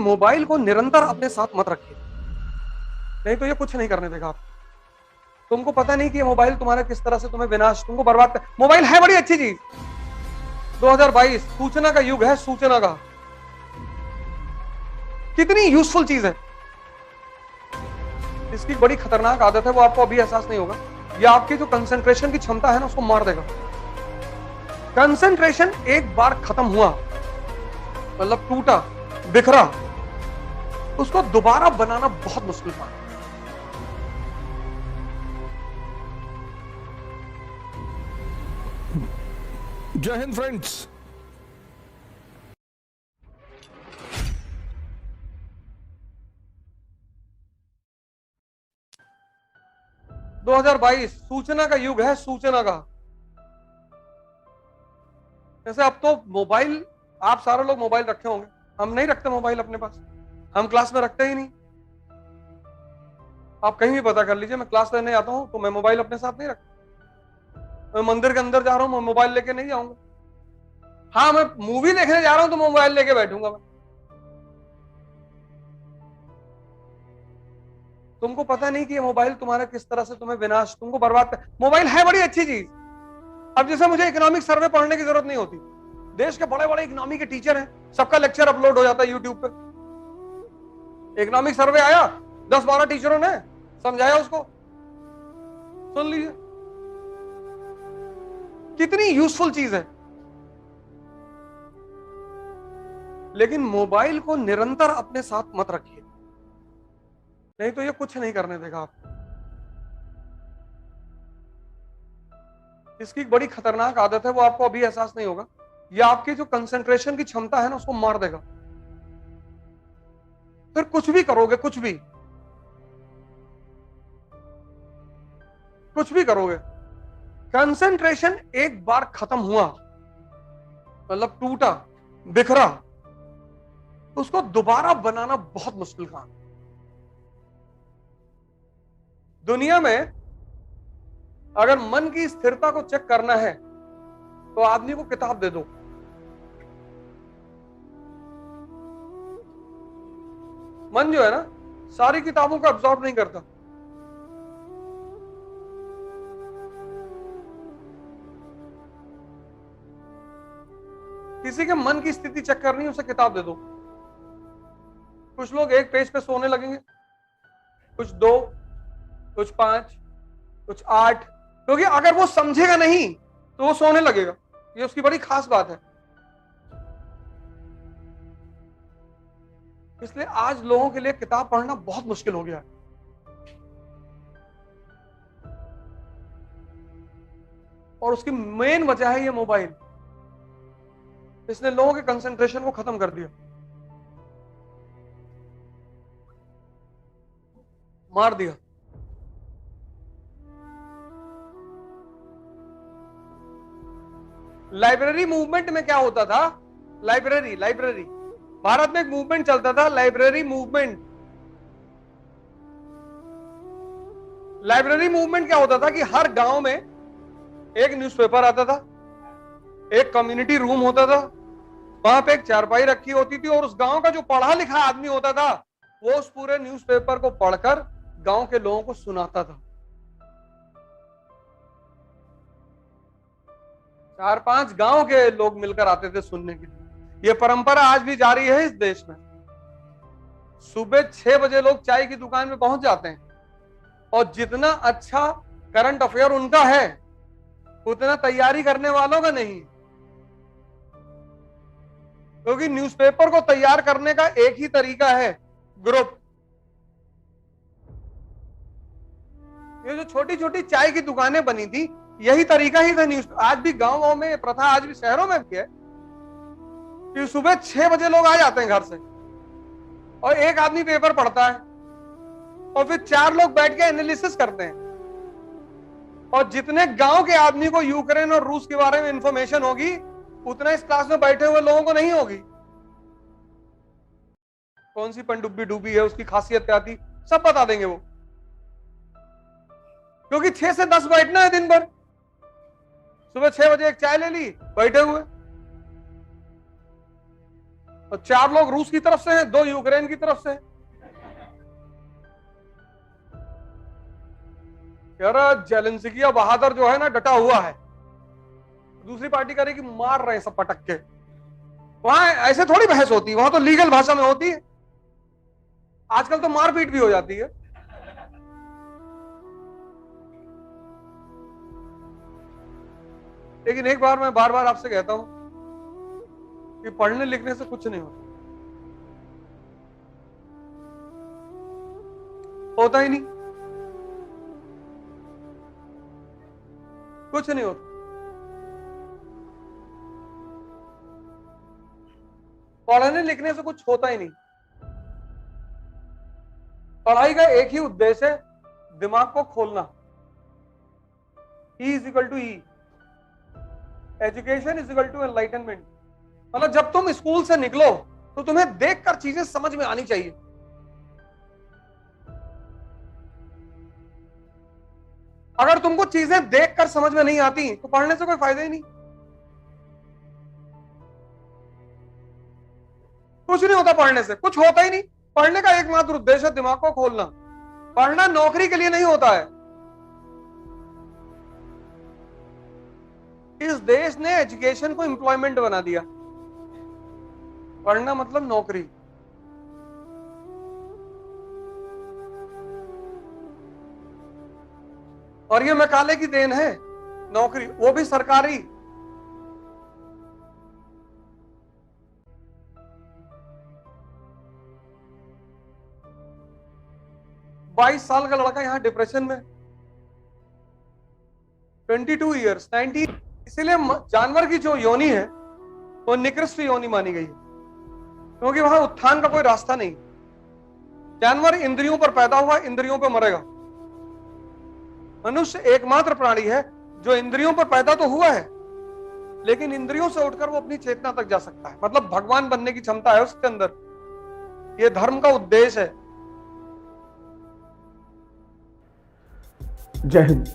Mobile को निरंतर अपने साथ मत रखिए, नहीं तो ये कुछ नहीं करने देगा आपको। तुमको पता नहीं कि ये मोबाइल तुम्हारा किस तरह से तुम्हें विनाश, तुमको बर्बाद कर। मोबाइल है बड़ी अच्छी चीज। 2022 सूचना का युग है, सूचना का कितनी यूजफुल चीज है। इसकी बड़ी खतरनाक आदत है, वो आपको अभी एहसास नहीं होगा। ये आपकी जो कंसंट्रेशन की क्षमता है ना, उसको मार देगा। कंसंट्रेशन एक बार खत्म हुआ, मतलब टूटा, बिखरा, उसको दोबारा बनाना बहुत मुश्किल था। जय हिंद फ्रेंड्स। दो 2022 सूचना का युग है, सूचना का। जैसे अब तो मोबाइल, आप सारे लोग मोबाइल रखे होंगे, हम नहीं रखते मोबाइल अपने पास, हम क्लास में रखते ही नहीं। आप कहीं भी पता कर लीजिए, मैं क्लास लेने आता हूं तो मैं मोबाइल अपने साथ नहीं रखता। मैं मंदिर के अंदर जा रहा हूं, मैं मोबाइल लेके नहीं जाऊंगा। हाँ, मैं मूवी देखने जा रहा हूं तो मोबाइल लेके बैठूंगा मैं। तुमको पता नहीं कि ये मोबाइल तुम्हारा किस तरह से तुम्हें विनाश, तुमको बर्बाद कर। मोबाइल है बड़ी अच्छी चीज। अब जैसे मुझे इकोनॉमिक सर्वे पढ़ने की जरूरत नहीं होती, देश के बड़े बड़े इकोनॉमी के टीचर हैं, सबका लेक्चर अपलोड हो जाता है यूट्यूब पे। इकोनॉमिक सर्वे आया, 10-12 टीचरों ने समझाया, उसको सुन लीजिए। कितनी यूजफुल चीज है। लेकिन मोबाइल को निरंतर अपने साथ मत रखिए, नहीं तो ये कुछ नहीं करने देगा आपको। इसकी बड़ी खतरनाक आदत है, वो आपको अभी एहसास नहीं होगा। ये आपकी जो कंसंट्रेशन की क्षमता है ना, उसको मार देगा। फिर कुछ भी करोगे, कुछ भी करोगे, कंसंट्रेशन एक बार खत्म हुआ, मतलब टूटा, बिखरा, उसको दोबारा बनाना बहुत मुश्किल काम। दुनिया में अगर मन की स्थिरता को चेक करना है तो आदमी को किताब दे दो। मन जो है ना, सारी किताबों को अब्सॉर्ब नहीं करता। किसी के मन की स्थिति चेक करनी है, उसे किताब दे दो। कुछ लोग एक पेज पे सोने लगेंगे, कुछ 2, कुछ 5, कुछ 8, क्योंकि अगर वो समझेगा नहीं तो वो सोने लगेगा। ये उसकी बड़ी खास बात है। इसलिए आज लोगों के लिए किताब पढ़ना बहुत मुश्किल हो गया है। और उसकी मेन वजह है ये मोबाइल। इसने लोगों के कंसंट्रेशन को खत्म कर दिया, मार दिया। लाइब्रेरी मूवमेंट में क्या होता था? लाइब्रेरी लाइब्रेरी भारत में एक मूवमेंट चलता था, लाइब्रेरी मूवमेंट। लाइब्रेरी मूवमेंट क्या होता था कि हर गांव में एक न्यूज़पेपर आता था, एक कम्युनिटी रूम होता था, वहां पे एक चारपाई रखी होती थी, और उस गांव का जो पढ़ा लिखा आदमी होता था वो उस पूरे न्यूज़पेपर को पढ़कर गांव के लोगों को सुनाता था। 4-5 गांव के लोग मिलकर आते थे सुनने के लिए। यह परंपरा आज भी जारी है इस देश में। सुबह 6 बजे लोग चाय की दुकान में पहुंच जाते हैं, और जितना अच्छा करंट अफेयर उनका है उतना तैयारी करने वालों का नहीं, क्योंकि न्यूज़पेपर को तैयार करने का एक ही तरीका है, ग्रुप। ये जो छोटी छोटी चाय की दुकानें बनी थी, यही तरीका ही था न्यूज। आज भी गांव में प्रथा, आज भी शहरों में भी है कि सुबह 6 बजे लोग आ जाते हैं घर से, और एक आदमी पेपर पढ़ता है, और फिर 4 लोग बैठ के एनालिसिस करते हैं। और जितने गांव के आदमी को यूक्रेन और रूस के बारे में इंफॉर्मेशन होगी, उतना इस क्लास में बैठे हुए लोगों को नहीं होगी। कौन सी पनडुब्बी डूबी है, उसकी खासियत क्या थी, सब बता देंगे वो, क्योंकि 6 से 10 बैठना है दिन भर। सुबह 6 बजे एक चाय ले ली, बैठे हुए। और 4 लोग रूस की तरफ से हैं, 2 यूक्रेन की तरफ से हैं। यार जेलेंस्की बहादुर जो है ना डटा हुआ है, दूसरी पार्टी कह रही कि मार रहे हैं सब पटक के। वहां ऐसे थोड़ी बहस होती है, वहां तो लीगल भाषा में होती है। आजकल तो मारपीट भी हो जाती है। लेकिन एक बार मैं बार बार आपसे कहता हूं कि पढ़ने लिखने से कुछ नहीं होता ही नहीं, कुछ नहीं होता। पढ़ने लिखने से कुछ होता ही नहीं। पढ़ाई का एक ही उद्देश्य है, दिमाग को खोलना। E is equal to E, education is equal to enlightenment. मतलब जब तुम स्कूल से निकलो तो तुम्हें देखकर चीजें समझ में आनी चाहिए। अगर तुमको चीजें देखकर समझ में नहीं आती तो पढ़ने से कोई फायदा ही नहीं। कुछ नहीं होता पढ़ने से, कुछ होता ही नहीं। पढ़ने का एकमात्र उद्देश्य है दिमाग को खोलना। पढ़ना नौकरी के लिए नहीं होता है। इस देश ने एजुकेशन को एम्प्लॉयमेंट बना दिया। पढ़ना मतलब नौकरी। और ये मैकाले की देन है, नौकरी, वो भी सरकारी। बाईस साल का लड़का यहां डिप्रेशन में, 22 ईयर्स, 19। इसीलिए जानवर की जो योनि है वो निकृष्ट योनि मानी गई है, क्योंकि वहां उत्थान का कोई रास्ता नहीं। जानवर इंद्रियों पर पैदा हुआ, इंद्रियों पर मरेगा। मनुष्य एकमात्र प्राणी है जो इंद्रियों पर पैदा तो हुआ है, लेकिन इंद्रियों से उठकर वो अपनी चेतना तक जा सकता है। मतलब भगवान बनने की क्षमता है उसके अंदर। ये धर्म का उद्देश्य है। जय हिंद।